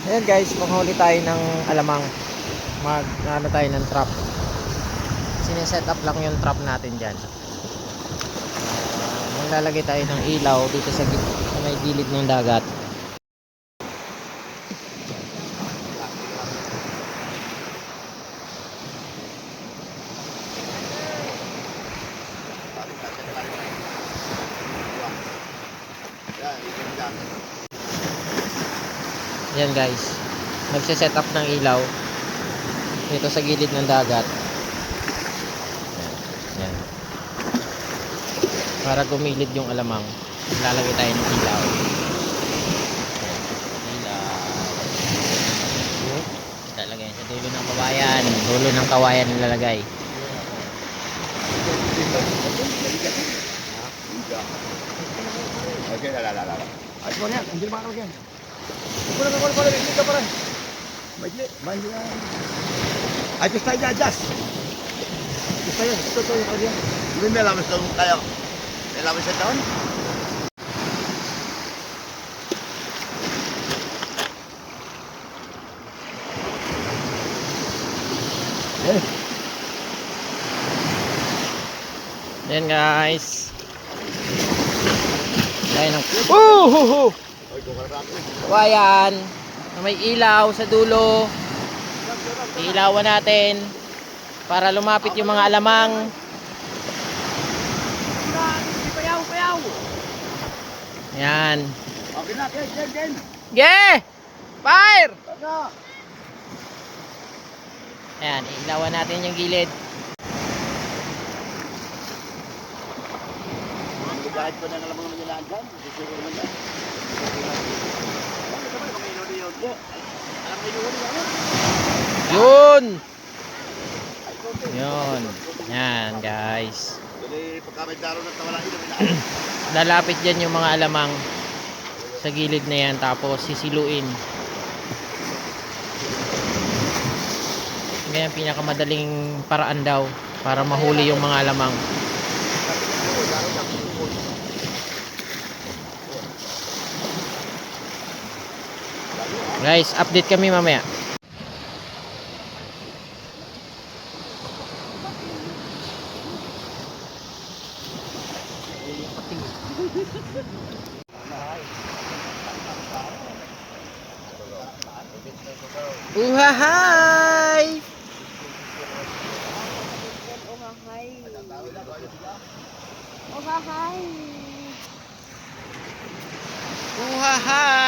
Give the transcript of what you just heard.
Ayan guys, panghuli tayo ng alamang. Ano tayo ng trap. Sineset up lang yung trap natin dyan. Maglalagay tayo ng ilaw dito sa may gilid ng dagat. Yan guys, nagse-set up ng ilaw dito sa gilid ng dagat. Yan. Para gumilid yung alamang, lalagay tayo ng ilaw. Lalagay sa dulo ng kawayan. Dulo ng kawayan nilalagay. Okay, lalala. Ay, mo niyan, hindi makakal yan. Kulang, hindi ka pala. Maili na. Ay, just tayo dyan, just. Just tayo, ito yung kanya. Hindi may lamas doon kayo. May lamas sa taon? Yan guys. Ayan ang kawayan na may ilaw sa dulo. Ilawan natin para lumapit yung mga alamang. Yan. Okay na, Ken. Ge! Fire! Ano? Ayan, ilawan natin yung gilid. Kahit pa na naman naman nila dyan, siguro naman dyan. Yun! Yun. Yan guys. Lalapit dyan yung mga alamang sa gilid na yan, tapos sisiluin. Ganyan pinakamadaling paraan daw para mahuli yung mga alamang. Guys, update kami mamaya. Uhahay! Uhahay!